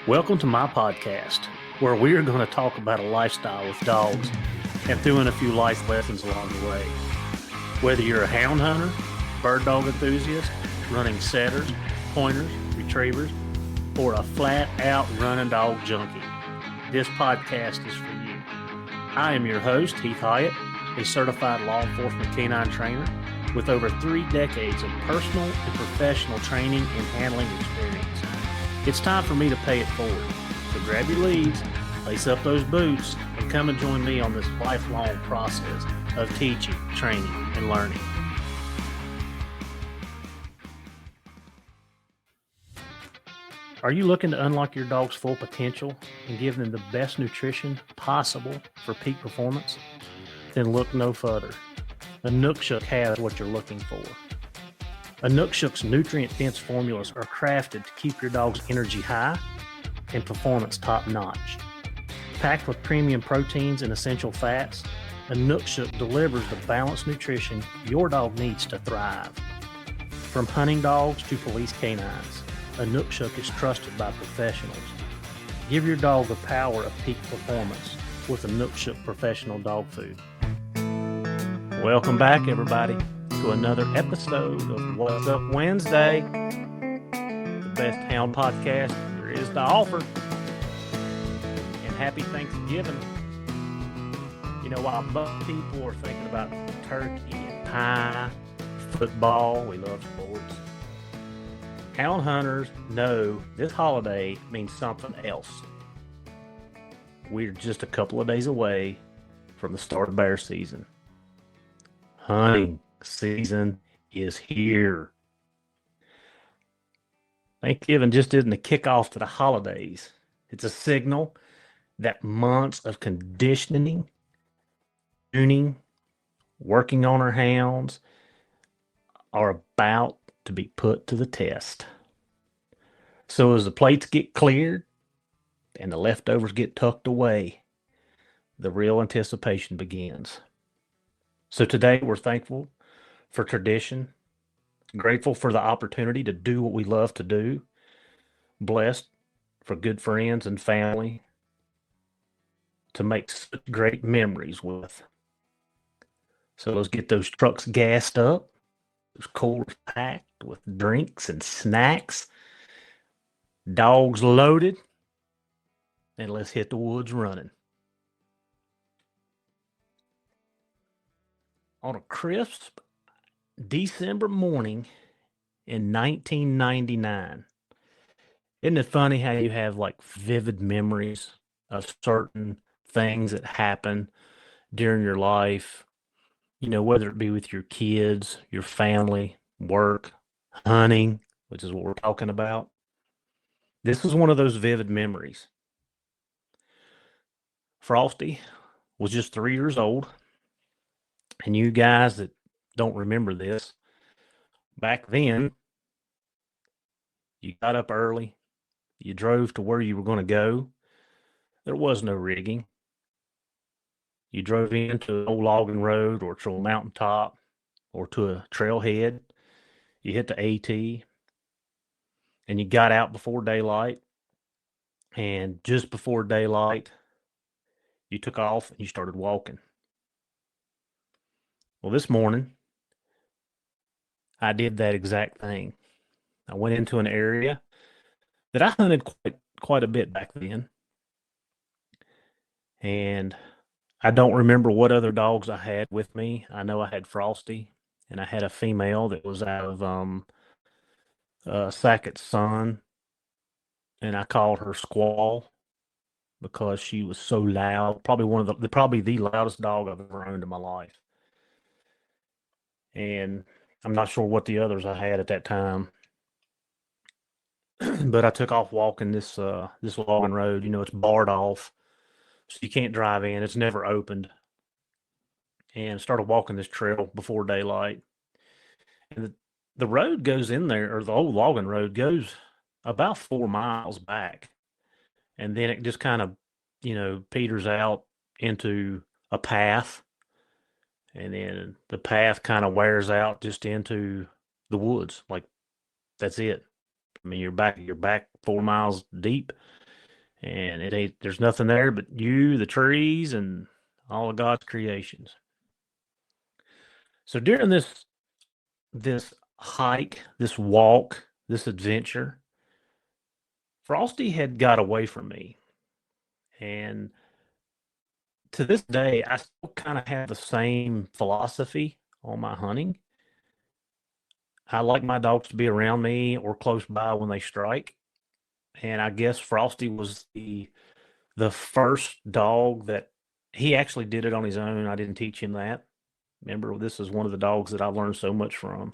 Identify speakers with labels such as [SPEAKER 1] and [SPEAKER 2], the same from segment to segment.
[SPEAKER 1] Welcome to my podcast, where we are going to talk about a lifestyle with dogs and throw in a few life lessons along the way. Whether you're a hound hunter, bird dog enthusiast, running setters, pointers, retrievers, or a flat-out running dog junkie, this podcast is for you. I am your host, Heath Hyatt, a certified law enforcement canine trainer with over 3 decades of personal and professional training and handling experience. It's time for me to pay it forward. So grab your leads, lace up those boots, and come and join me on this lifelong process of teaching, training, and learning. Are you looking to unlock your dog's full potential and give them the best nutrition possible for peak performance? Then look no further. Inukshuk has what you're looking for. Inukshuk's nutrient-dense formulas are crafted to keep your dog's energy high and performance top-notch. Packed with premium proteins and essential fats, Inukshuk delivers the balanced nutrition your dog needs to thrive. From hunting dogs to police canines, Inukshuk is trusted by professionals. Give your dog the power of peak performance with Inukshuk Professional Dog Food. Welcome back, everybody, to another episode of What's Up Wednesday, the best hound podcast there is to offer. And happy Thanksgiving. You know, while most people are thinking about turkey and pie, football, we love sports, hound hunters know this holiday means something else. We're just a couple of days away from the start of bear season. Hunting season is here. Thanksgiving just isn't a kickoff to the holidays. It's a signal that months of conditioning, tuning, working on our hounds are about to be put to the test. So as the plates get cleared and the leftovers get tucked away, the real anticipation begins. So today we're thankful for tradition, grateful for the opportunity to do what we love to do, blessed for good friends and family to make such great memories with. So let's get those trucks gassed up, those coolers packed with drinks and snacks, dogs loaded, and let's hit the woods running. On a crisp December morning in 1999. Isn't it funny how you have like vivid memories of certain things that happen during your life, you know, whether it be with your kids, your family, work, hunting, which is what we're talking about. This was one of those vivid memories. Frosty was just 3 years old. And you guys that don't remember this, back then, you got up early, you drove to where you were going to go. There was no rigging. You drove into an old logging road or to a mountaintop or to a trailhead. You hit the AT and you got out before daylight. And just before daylight, you took off and you started walking. Well, this morning, I did that exact thing. I went into an area that I hunted quite a bit back then. And I don't remember what other dogs I had with me. I know I had Frosty, and I had a female that was out of Sackett's son, and I called her Squall because she was so loud. Probably the loudest dog I've ever owned in my life. And I'm not sure what the others I had at that time. But I took off walking this logging road. You know, it's barred off, so you can't drive in. It's never opened. And started walking this trail before daylight. And the road goes in there, or the old logging road goes about 4 miles back. And then it just kind of, you know, peters out into a path. And then the path kind of wears out just into the woods. Like, that's it. I mean, you're back 4 miles deep And it ain't, there's nothing there but you, the trees, and all of God's creations. So during this hike, this walk, this adventure, Frosty had got away from me. And to this day, I still kind of have the same philosophy on my hunting. I like my dogs to be around me or close by when they strike. And I guess Frosty was the first dog that he actually did it on his own. I didn't teach him that. Remember, this is one of the dogs that I learned so much from.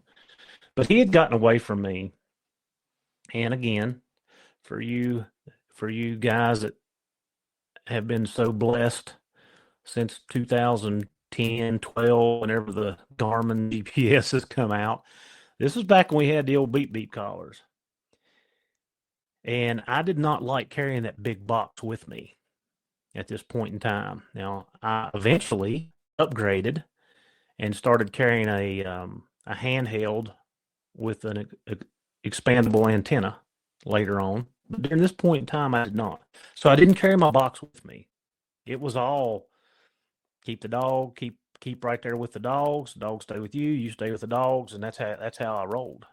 [SPEAKER 1] But he had gotten away from me. And again, for you guys that have been so blessed since 2010, 12, whenever the Garmin GPS has come out. This was back when we had the old beep beep collars. And I did not like carrying that big box with me at this point in time. Now, I eventually upgraded and started carrying a handheld with an expandable antenna later on. But during this point in time, I did not. So I didn't carry my box with me. It was all keep the dog, keep right there with the dogs. The dogs stay with you, you stay with the dogs, and that's how I rolled.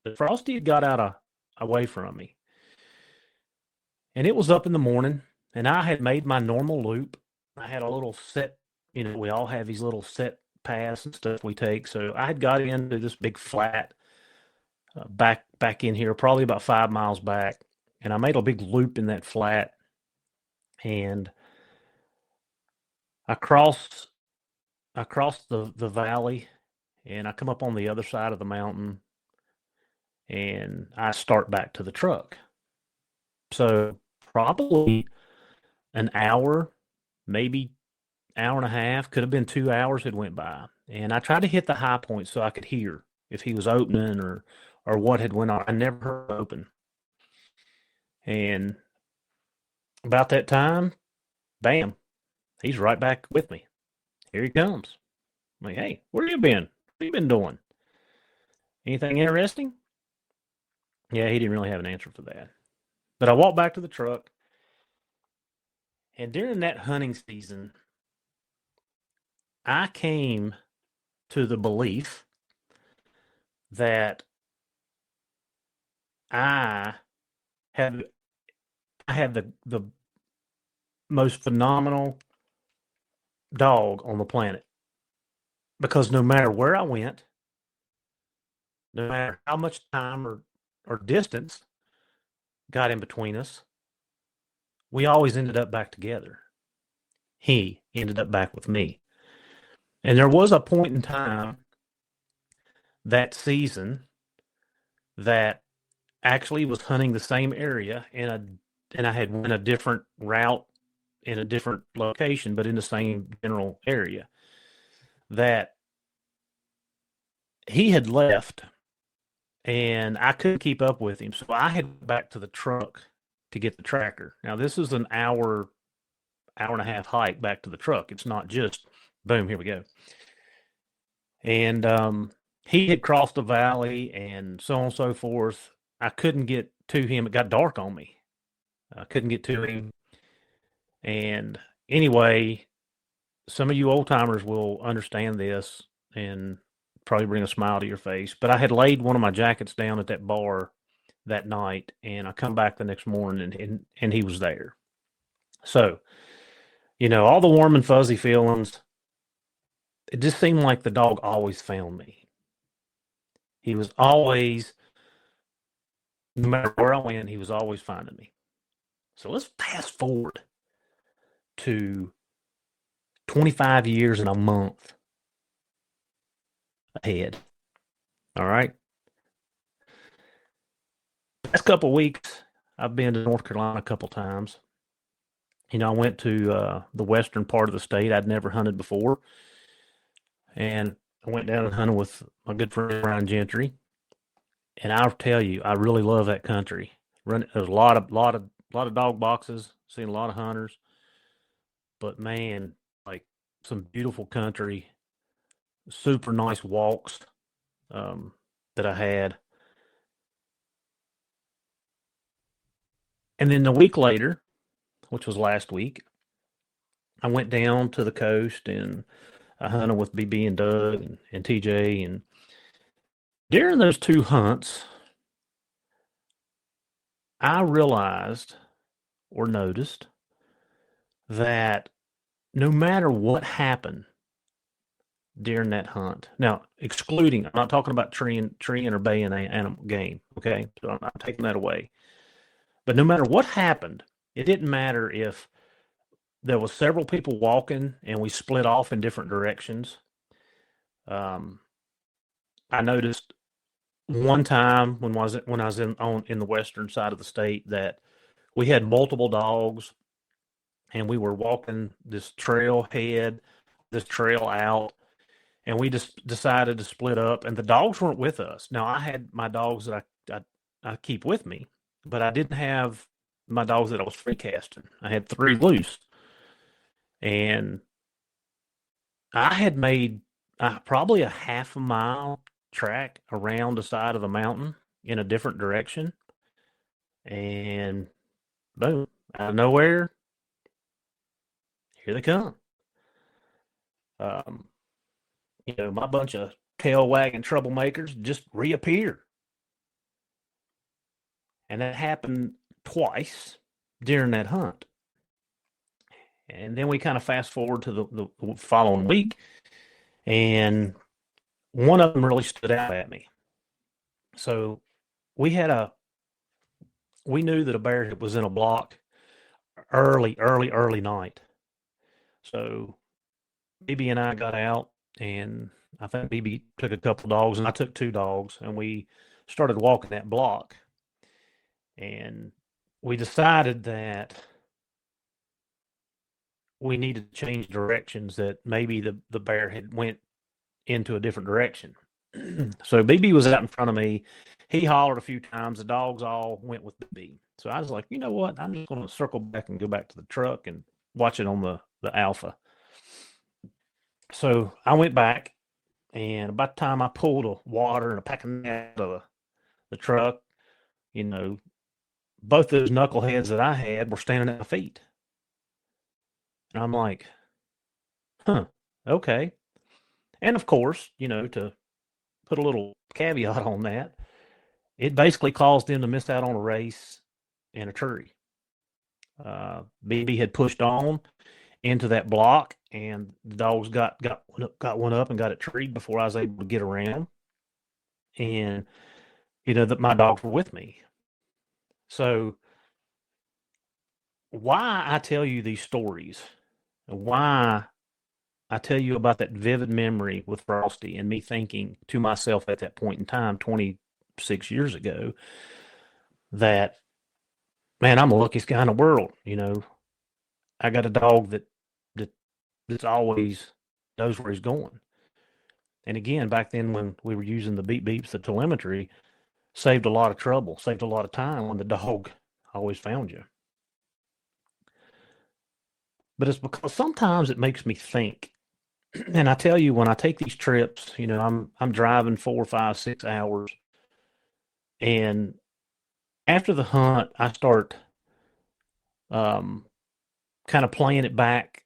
[SPEAKER 1] But Frosty had got away from me. And it was up in the morning, and I had made my normal loop. I had a little set, we all have these little set paths and stuff we take. So I had got into this big flat back in here, probably about 5 miles back, and I made a big loop in that flat, and I crossed the valley, and I come up on the other side of the mountain, and I start back to the truck. So probably an hour, maybe hour and a half, could have been 2 hours had went by. And I tried to hit the high point so I could hear if he was opening or what had went on. I never heard him open. And about that time, bam, he's right back with me. Here he comes. I'm like, hey, where you been? What you been doing? Anything interesting? Yeah, he didn't really have an answer for that. But I walked back to the truck. And during that hunting season, I came to the belief that I had the most phenomenal dog on the planet, because no matter where I went, no matter how much time or distance got in between us, we always ended up back together. He ended up back with me. And there was a point in time that season that actually was hunting the same area and I had went a different route in a different location, but in the same general area, that he had left and I couldn't keep up with him. So I had back to the truck to get the tracker. Now this is an hour and a half hike back to the truck. It's not just boom, here we go. And he had crossed the valley and so on and so forth. I couldn't get to him. It got dark on me. I couldn't get to him. And anyway, some of you old timers will understand this and probably bring a smile to your face. But I had laid one of my jackets down at that bar that night, and I come back the next morning and he was there. So, all the warm and fuzzy feelings, it just seemed like the dog always found me. He was always, no matter where I went, he was always finding me. So let's fast forward to 25 years and a month ahead. All right. Last couple of weeks, I've been to North Carolina a couple times. I went to the western part of the state. I'd never hunted before. And I went down and hunted with my good friend Ryan Gentry. And I'll tell you, I really love that country. There's a lot of dog boxes, seen a lot of hunters. But man, like some beautiful country, super nice walks that I had. And then a week later, which was last week, I went down to the coast and I hunted with BB and Doug and TJ. And during those two hunts, I realized or noticed that no matter what happened during that hunt, now excluding, I'm not talking about treeing or baying animal game, okay? So I'm not taking that away. But no matter what happened, it didn't matter if there was several people walking and we split off in different directions. I noticed one time when I was in the western side of the state that we had multiple dogs and we were walking this trail out, and we just decided to split up, and the dogs weren't with us. Now I had my dogs that I keep with me, but I didn't have my dogs that I was free casting. I had three loose, and I had made probably a half a mile track around the side of the mountain in a different direction, and boom, out of nowhere, here they come. Um, my bunch of tail wagging troublemakers just reappear. And that happened twice during that hunt. And then we kind of fast forward to the following week, and one of them really stood out at me. So we knew that a bear was in a block early night. So BB and I got out, and I think BB took a couple dogs, and I took two dogs, and we started walking that block. And we decided that we needed to change directions, that maybe the bear had went into a different direction. So BB was out in front of me. He hollered a few times. The dogs all went with BB. So I was like, you know what? I'm just going to circle back and go back to the truck and watch it on the Alpha. So I went back, and about the time I pulled a water and a pack of out of the truck, both those knuckleheads that I had were standing at my feet. And I'm like, huh, okay. And of course, to put a little caveat on that, it basically caused them to miss out on a race and a tree. BB had pushed on into that block, and the dogs got one up and got it treed before I was able to get around. And that my dogs were with me. So why I tell you these stories, and why I tell you about that vivid memory with Frosty and me thinking to myself at that point in time, 26 years ago, that, man, I'm the luckiest guy in the world. I got a dog that's always knows where he's going. And again, back then when we were using the beep beeps, the telemetry saved a lot of trouble, saved a lot of time when the dog always found you. But it's because sometimes it makes me think. And I tell you, when I take these trips, I'm driving 4, 5, 6 hours, and after the hunt, I start kind of playing it back,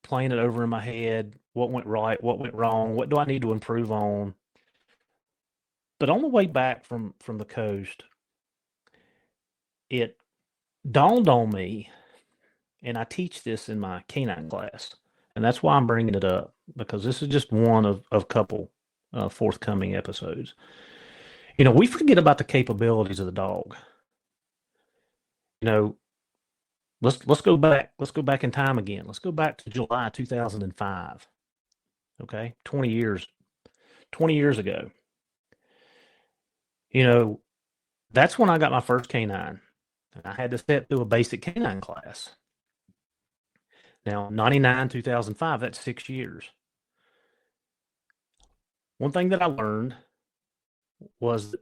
[SPEAKER 1] playing it over in my head. What went right? What went wrong? What do I need to improve on? But on the way back from the coast, it dawned on me, and I teach this in my canine class, and that's why I'm bringing it up, because this is just one of a couple forthcoming episodes. We forget about the capabilities of the dog. Let's go back. Let's go back in time again. Let's go back to July 2005. Okay, 20 years ago. That's when I got my first canine. I had to step through a basic canine class. Now, 99, 2005, that's 6 years. One thing that I learned was that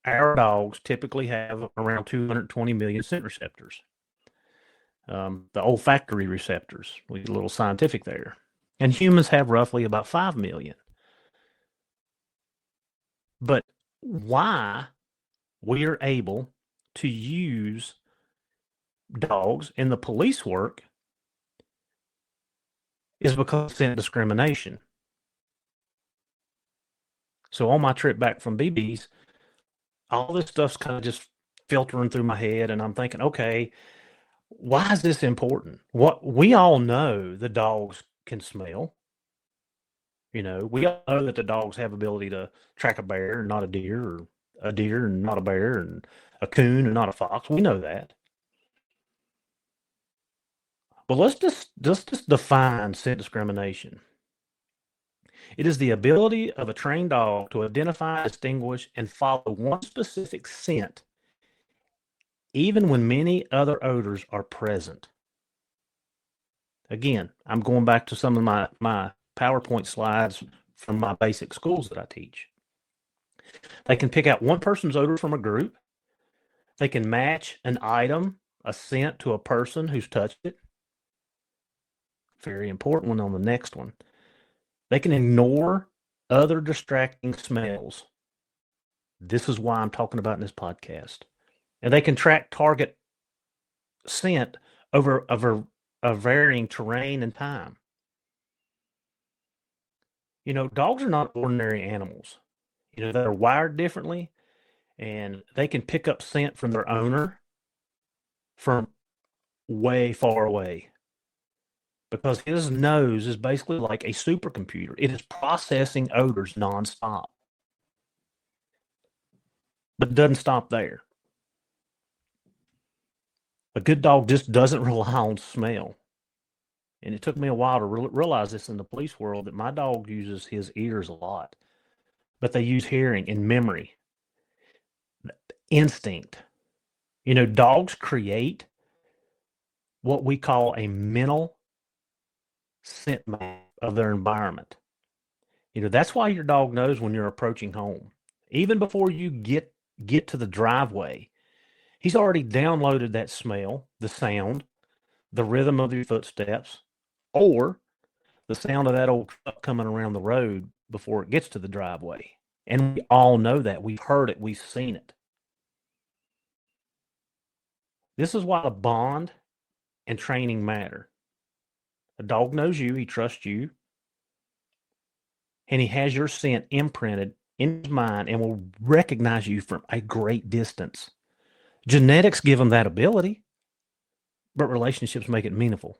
[SPEAKER 1] our dogs typically have around 220 million scent receptors. The olfactory receptors. We get a little scientific there. And humans have roughly about 5 million. But why we are able to use dogs in the police work is because of scent discrimination. So on my trip back from BB's, all this stuff's kind of just filtering through my head, and I'm thinking, okay, why is this important? What we all know the dogs can smell. We all know that the dogs have ability to track a bear and not a deer, or a deer and not a bear, and a coon and not a fox. We know that. But let's just define scent discrimination. It is the ability of a trained dog to identify, distinguish, and follow one specific scent, even when many other odors are present. Again, I'm going back to some of my PowerPoint slides from my basic schools that I teach. They can pick out one person's odor from a group. They can match an item, a scent, to a person who's touched it. Very important one on the next one. They can ignore other distracting smells. This is why I'm talking about in this podcast. And they can track target scent over a varying terrain and time. Dogs are not ordinary animals. They're wired differently, and they can pick up scent from their owner from way far away, because his nose is basically like a supercomputer. It is processing odors nonstop. But it doesn't stop there. A good dog just doesn't rely on smell. And it took me a while to realize this in the police world, that my dog uses his ears a lot. But they use hearing and memory, instinct. Dogs create what we call a mental scent map of their environment. That's why your dog knows when you're approaching home. Even before you get to the driveway, he's already downloaded that smell, the sound, the rhythm of your footsteps, or the sound of that old truck coming around the road before it gets to the driveway. And we all know that. We've heard it. We've seen it. This is why the bond and training matter. A dog knows you. He trusts you. And he has your scent imprinted in his mind and will recognize you from a great distance. Genetics give them that ability, but relationships make it meaningful.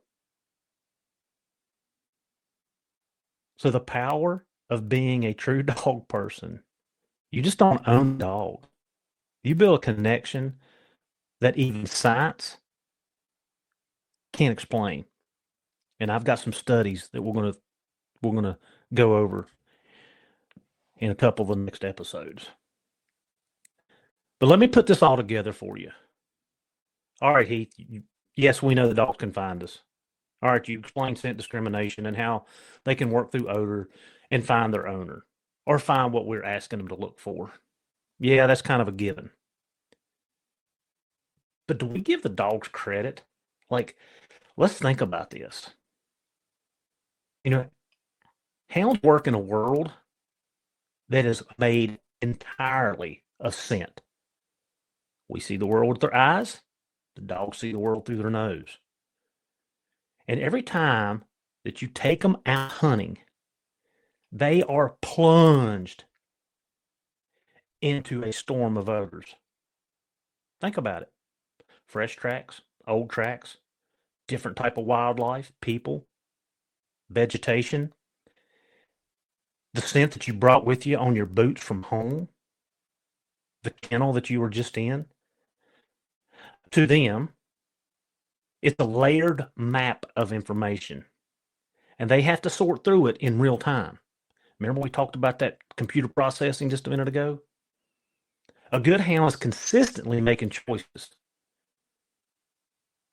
[SPEAKER 1] So the power of being a true dog person, you just don't own a dog. You build a connection that even science can't explain. And I've got some studies that we're going to go over in a couple of the next episodes. But let me put this all together for you. All right, Heath. Yes, we know the dogs can find us. All right, you explained scent discrimination and how they can work through odor and find their owner, or find what we're asking them to look for. Yeah, that's kind of a given. But do we give the dogs credit? Let's think about this. Hounds work in a world that is made entirely of scent. We see the world with their eyes. The dogs see the world through their nose. And every time that you take them out hunting, they are plunged into a storm of odors. Think about it. Fresh tracks, old tracks, different type of wildlife, people, vegetation, the scent that you brought with you on your boots from home, the kennel that you were just in. To them, it's a layered map of information, and they have to sort through it in real time. Remember we talked about that computer processing just a minute ago? A good hound is consistently making choices.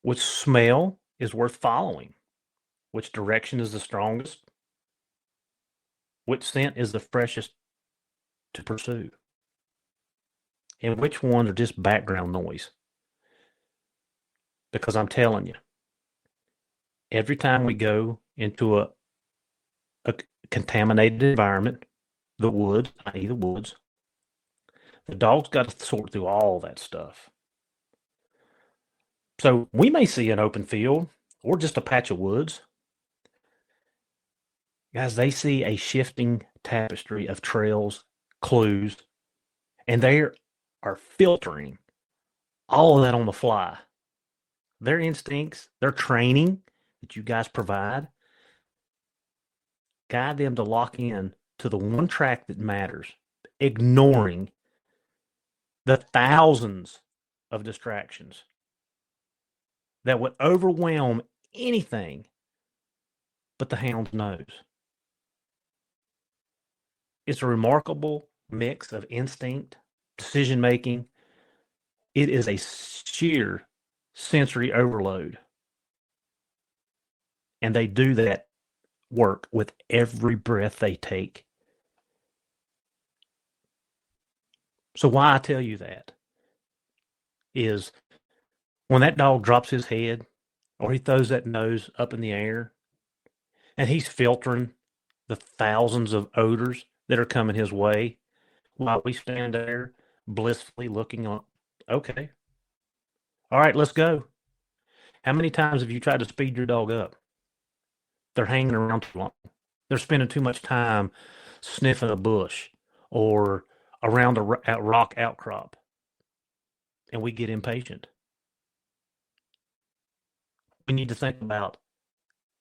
[SPEAKER 1] Which smell is worth following? Which direction is the strongest? Which scent is the freshest to pursue? And which ones are just background noise? Because I'm telling you, every time we go into a contaminated environment, the woods, i.e. the woods, the dog's got to sort through all that stuff. So we may see an open field or just a patch of woods. Guys, they see a shifting tapestry of trails, clues, and they are filtering all of that on the fly. Their instincts, their training that you guys provide, guide them to lock in to the one track that matters, ignoring the thousands of distractions that would overwhelm anything but the hound's nose. It's a remarkable mix of instinct, decision making. It is a sheer sensory overload. And they do that work with every breath they take. So why I tell you that is when that dog drops his head or he throws that nose up in the air and he's filtering the thousands of odors that are coming his way while we stand there blissfully looking on, okay, all right, let's go. How many times have you tried to speed your dog up? They're hanging around too long. They're spending too much time sniffing a bush or around a rock outcrop. And we get impatient. We need to think about,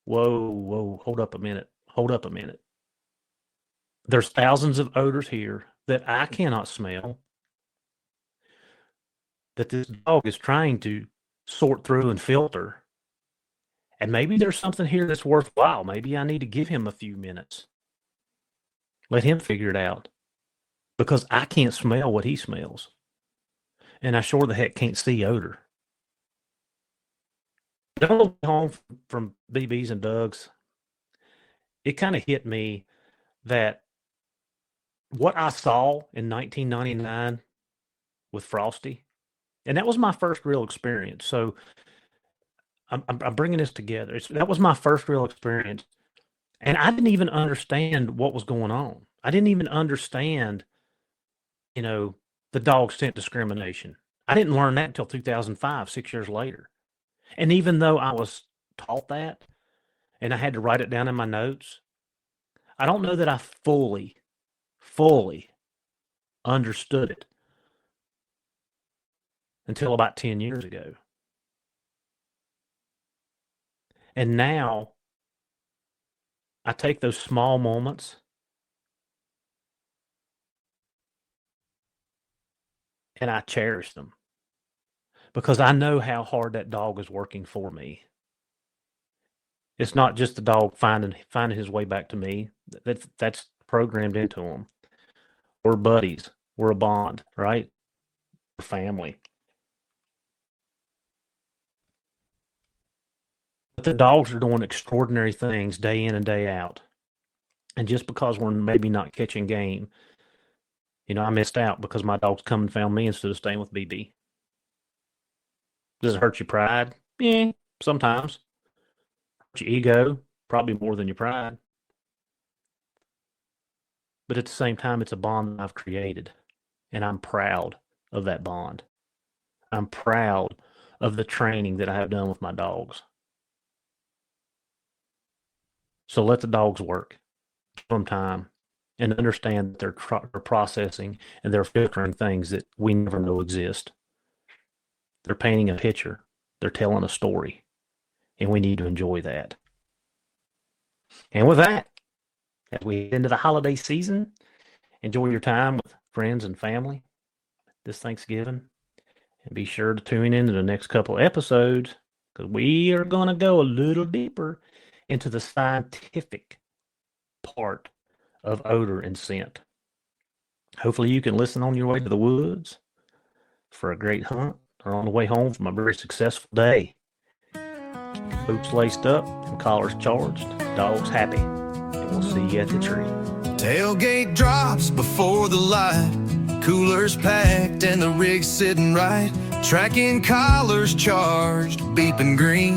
[SPEAKER 1] whoa, hold up a minute. There's thousands of odors here that I cannot smell, that this dog is trying to sort through and filter. And maybe there's something here that's worthwhile. Maybe I need to give him a few minutes. Let him figure it out. Because I can't smell what he smells. And I sure the heck can't see odor. Going home from BB's and Doug's, it kind of hit me that what I saw in 1999 with Frosty, and that was my first real experience. So I'm bringing this together. That was my first real experience. And I didn't even understand what was going on. I didn't even understand, the dog scent discrimination. I didn't learn that until 2005, 6 years later. And even though I was taught that and I had to write it down in my notes, I don't know that I fully understood it until about 10 years ago. And now I take those small moments and I cherish them because I know how hard that dog is working for me. It's not just the dog finding his way back to me. That's programmed into him. We're buddies. We're a bond, right? We're family. But the dogs are doing extraordinary things day in and day out. And just because we're maybe not catching game, I missed out because my dog's come and found me instead of staying with BB. Does it hurt your pride? Yeah, sometimes. Hurt your ego? Probably more than your pride. But at the same time, it's a bond that I've created. And I'm proud of that bond. I'm proud of the training that I have done with my dogs. So let the dogs work. Give them time. And understand that they're processing and they're filtering things that we never know exist. They're painting a picture. They're telling a story. And we need to enjoy that. And with that, as we head into the holiday season, enjoy your time with friends and family this Thanksgiving. And be sure to tune in to the next couple of episodes because we are going to go a little deeper into the scientific part of odor and scent. Hopefully you can listen on your way to the woods for a great hunt or on the way home from a very successful day. Boots laced up and collars charged, dogs happy, and we'll see you at the tree.
[SPEAKER 2] Tailgate drops before the light, coolers packed and the rig sitting right, tracking collars charged, beeping green.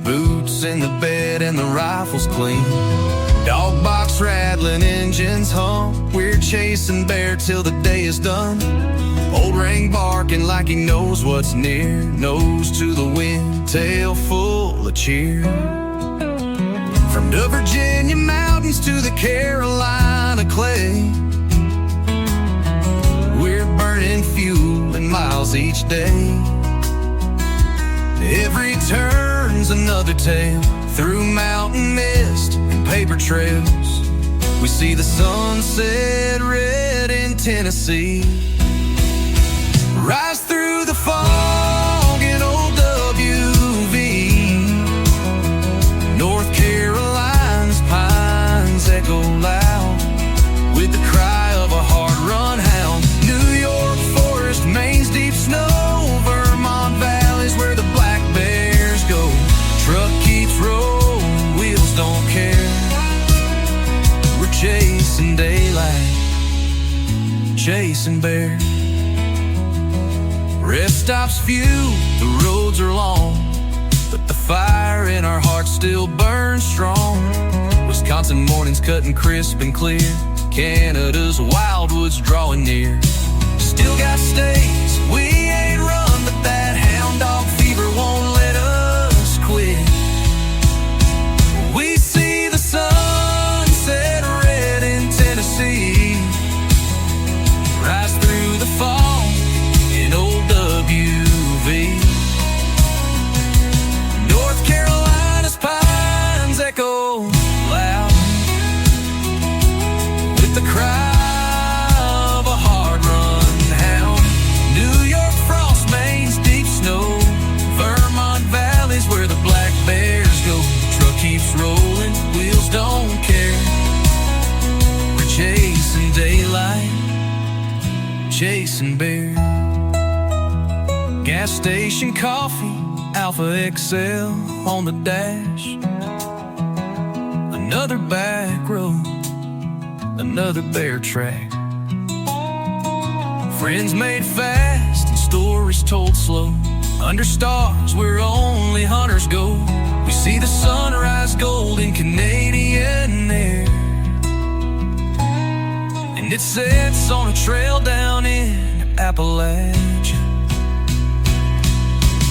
[SPEAKER 2] boots in the bed and the rifle's clean. Dog box rattling, engines hum. We're chasing bear till the day is done. Old ring barking like he knows what's near. Nose to the wind, tail full of cheer. From the Virginia mountains to the Carolina clay, we're burning fuel and miles each day. Every turn's another tale. Through mountain mist and paper trails, we see the sunset red in Tennessee. Rise through the fog in old WV. North Carolina's pines echo loud with the cry of a hard-run hound. New York forest, Maine's deep snow, Vermont valleys where the black bears go. Truck keeps rolling, wheels don't care. We're chasing daylight, chasing bear. Rest stops few, the roads are long, but the fire in our hearts still burns strong. Wisconsin mornings cutting crisp and clear, Canada's wildwoods drawing near. Still got states we ain't run, but that hound dog fever won't let us quit. We see the sunset red in Tennessee. Rise through the fog in old WV. North Carolina's pines echo loud with the cry of a hard-run hound. New York frost, Maine's deep snow, Vermont valleys where the black bears go. Truck keeps rolling, wheels don't care. We're chasing daylight, chasing bear. Gas station coffee, Alpha XL on the dash. Another back road, another bear track. Friends made fast and stories told slow. Under stars where only hunters go, we see the sunrise gold in Canadian air. And it sets on a trail down in Appalachia.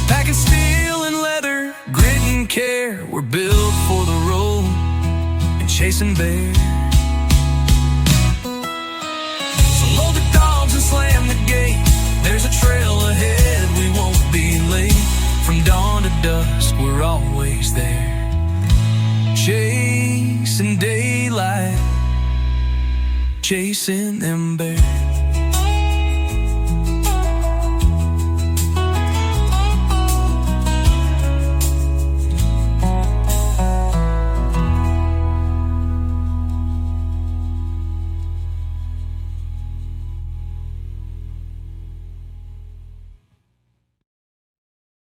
[SPEAKER 2] Packing steel and leather, grit and care. We're built for the road and chasing bear. So load the dogs and slam the gate. There's a trail ahead, we won't be late. From dawn to dusk, we're always there. Chasing daylight, chasing them bears.